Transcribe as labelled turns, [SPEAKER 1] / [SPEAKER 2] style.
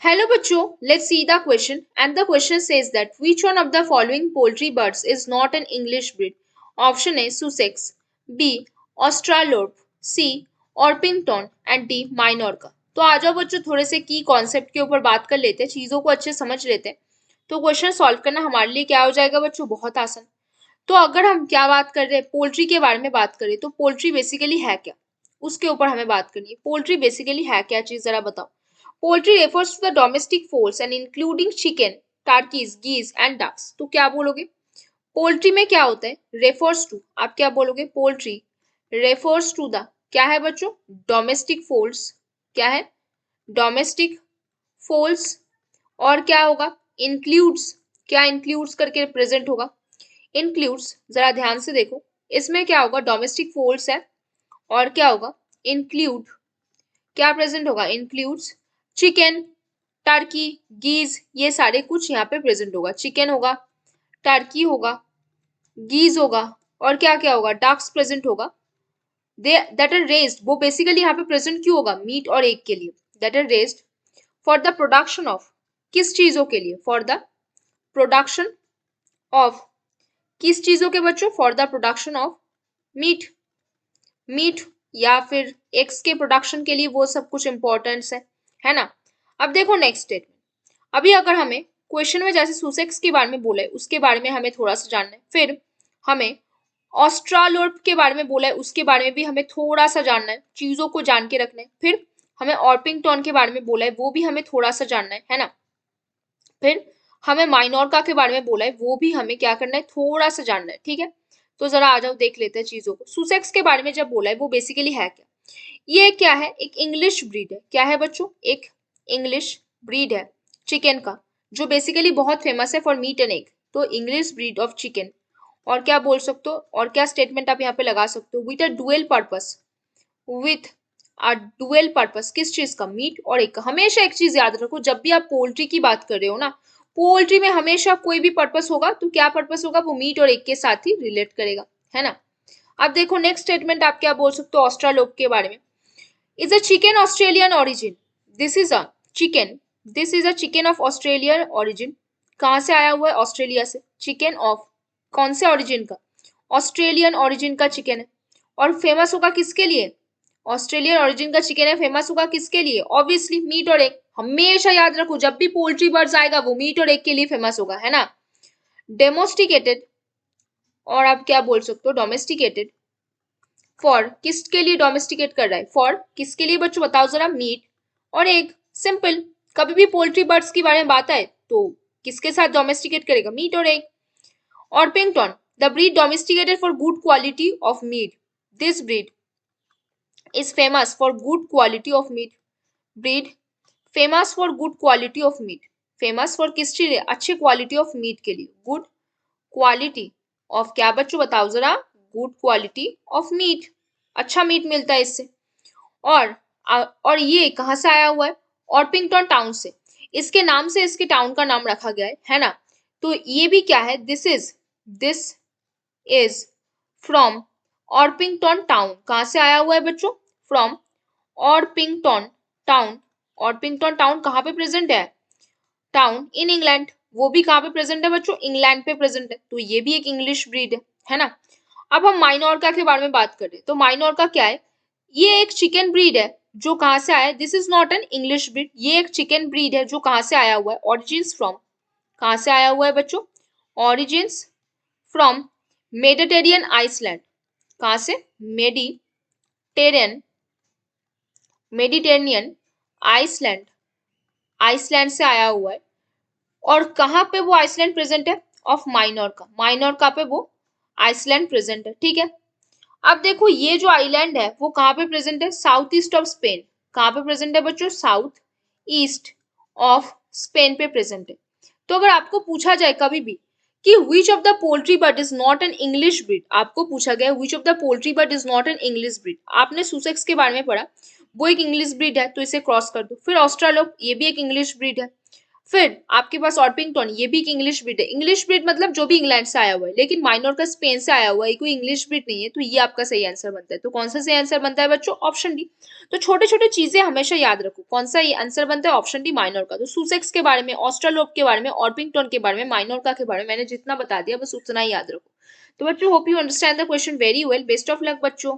[SPEAKER 1] Hello बच्चों, let's see the question and the question says that which one of the following poultry birds is not an English breed? Option A Sussex, B Australorp, C Orpington and D Minorca। तो आ जाओ बच्चों थोड़े से की concept के ऊपर बात कर लेते हैं, चीजों को अच्छे समझ लेते हैं। तो क्वेश्चन सॉल्व करना हमारे लिए क्या हो जाएगा बच्चों, बहुत आसान। तो अगर हम क्या बात कर रहे हैं, पोल्ट्री के बारे में बात करें तो पोल्ट्री बेसिकली है क्या, उसके ऊपर हमें बात करनी है। पोल्ट्री बेसिकली है क्या चीज, जरा बताओ। Poultry refers to the domestic fowls and including chicken, turkeys, geese and ducks. तो क्या बोलोगे, पोल्ट्री में क्या होता है, रेफर्स टू, आप क्या बोलोगे, पोल्ट्री रेफर्स टू द क्या है बच्चों, डोमेस्टिक फोर्स, क्या है, डोमेस्टिक फोर्स। और क्या होगा, इंक्लूड्स, क्या इंक्लूड्स करके प्रेजेंट होगा, इंक्लूड्स। जरा ध्यान से देखो, इसमें क्या होगा, डोमेस्टिक फोर्स है और क्या होगा, इंक्लूड, क्या प्रेजेंट होगा, इंक्लूड्स चिकन, टर्की, गीज, ये सारे कुछ यहाँ पे प्रेजेंट होगा। चिकन होगा, टर्की होगा, गीज होगा और क्या क्या होगा, डक्स प्रेजेंट होगा। दे दैट आर रेज्ड, वो बेसिकली यहाँ पे प्रेजेंट क्यों होगा, मीट और एग के लिए। That are raised for the production of, किस चीजों के लिए, फॉर द प्रोडक्शन ऑफ, किस चीजों के बच्चों, for the production of meat, meat या फिर एग्स के प्रोडक्शन के लिए, वो सब कुछ इंपॉर्टेंस है ना। अब देखो नेक्स्ट स्टेटमेंट, अभी अगर हमें क्वेश्चन में जैसे सुसेक्स के बारे में बोला है उसके बारे में हमें थोड़ा सा जानना है, फिर हमें ऑस्ट्रालोर्प के बारे में बोला है उसके बारे में भी हमें थोड़ा सा जानना है, चीजों को जान के रखना है। फिर हमें ऑर्पिंगटन के बारे में बोला है, वो भी हमें थोड़ा सा जानना है ना। फिर हमें माइनोर्का के बारे में बोला है, वो भी हमें क्या करना है, थोड़ा सा जानना है, ठीक है। तो जरा आ जाओ देख लेते हैं चीजों को। सुसेक्स के बारे में जब बोला है, वो बेसिकली है क्या, ये क्या है, एक इंग्लिश ब्रीड है। क्या है बच्चों, एक इंग्लिश ब्रीड है चिकन का, जो बेसिकली बहुत फेमस है फॉर मीट एंड एग। तो इंग्लिश ब्रीड ऑफ चिकन। और क्या बोल सकते हो, और क्या स्टेटमेंट आप यहाँ पे लगा सकते हो, with a dual purpose, with a dual purpose, किस चीज का, मीट और एग का। हमेशा एक चीज याद रखो, जब भी आप पोल्ट्री की बात कर रहे हो ना, पोल्ट्री में हमेशा कोई भी पर्पस होगा तो क्या पर्पस होगा, वो मीट और एग के साथ ही रिलेट करेगा, है ना। अब देखो नेक्स्ट स्टेटमेंट आप क्या बोल सकते हो ऑस्ट्रालोप के बारे में, is a chicken Australian origin. This is a chicken. This is a chicken of Australian origin. कहाँ से आया हुआ है, ऑस्ट्रेलिया से। चिकन ऑफ कौन से ओरिजिन का, ऑस्ट्रेलियन ओरिजिन का चिकन है। और फेमस होगा किसके लिए, ऑस्ट्रेलियन ओरिजिन का चिकन है, फेमस होगा किसके लिए, ऑब्वियसली मीट और एग। हमेशा याद रखो, जब भी पोल्ट्री बर्ड्स आएगा वो मीट और एग के लिए फेमस होगा, है ना। डेमोस्टिकेटेड, और आप क्या बोल सकते हो, डोमेस्टिकेटेड। फॉर किसके लिए डोमेस्टिकेट कर रहा है, फॉर किसके लिए बच्चों बताओ जरा, मीट और एग, सिंपल। कभी भी पोल्ट्री बर्ड्स के बारे में बात आए तो किसके साथ डोमेस्टिकेट करेगा, मीट और egg. Orpington, the breed domesticated for good quality of meat, this breed is famous for good quality of meat, breed famous for good quality of meat, famous for किस चीज, अच्छे क्वालिटी ऑफ मीट के लिए, good quality of, क्या बच्चों बताओ जरा, good quality of meat, अच्छा मीट मिलता है इससे। और और ये कहाँ से आया हुआ है, ऑर्पिंगटन टाउन से, इसके नाम से इसके टाउन का नाम रखा गया है ना। तो ये भी क्या है, this is from Orpington town, कहाँ से आया हुआ है बच्चों, from Orpington town. Orpington town कहाँ पे प्रेजेंट है, टाउन इन इंग्लैंड, वो भी कहाँ पे प्रेजेंट है बच्चों, इंग्लैंड पे प्रेजेंट है। तो ये भी एक इंग्लिश ब्रीड है ना। अब हम माइनोर्का के बारे में बात करें तो माइनोर्का क्या है, ये एक चिकन ब्रीड है जो कहाँ से आया है, this is not an English breed, ये एक चिकन ब्रीड है जो कहाँ से आया हुआ है, ऑरिजिन्स फ्रॉम, कहाँ से आया हुआ है बच्चों, ऑरिजिन्स फ्रॉम मेडिटेरियन आइसलैंड, कहाँ से, मेडिटेरियन, मेडिटेरियन आइसलैंड, आइसलैंड से आया हुआ है। और कहाँ पे वो आइसलैंड प्रेजेंट है, ऑफ माइनोर्का, माइनोर्का पे वो आइसलैंड प्रेजेंट है, ठीक है। अब देखो ये जो आइलैंड है वो कहाँ पे प्रेजेंट है, साउथ ईस्ट ऑफ स्पेन, कहाँ पे प्रेजेंट है बच्चों, साउथ ईस्ट ऑफ स्पेन पे प्रेजेंट है। तो अगर आपको पूछा जाए कभी भी कि which of the poultry bird is not an English breed, आपको पूछा गया which of the poultry bird is not an English breed, आपने सुसेक्स के बारे में पढ़ा, वो एक इंग्लिश ब्रीड है तो इसे क्रॉस कर दो। फिर ऑस्ट्रालोप, ये भी एक इंग्लिश ब्रीड है। फिर आपके पास ऑर्पिंगटन, ये भी एक इंग्लिश ब्रीड है। इंग्लिश ब्रीड मतलब जो भी इंग्लैंड से आया हुआ है, लेकिन माइनोर्का स्पेन से आया हुआ है, कोई इंग्लिश ब्रीड नहीं है, तो ये आपका सही आंसर बनता है। तो कौन सा सही आंसर बनता है बच्चों? Option D. तो छोटे छोटे चीजें हमेशा याद रखो। कौन सा ये आंसर बनता है? Option D, Minorca. तो सुसेक्स के बारे में, ऑस्ट्रालोप के बारे में, ऑर्पिंगटन के बारे में, माइनोर्का के बारे में मैंने जितना बता दिया बस उतना ही याद रखो। तो बच्चों, hope you understand the question very well. Best of luck बच्चों।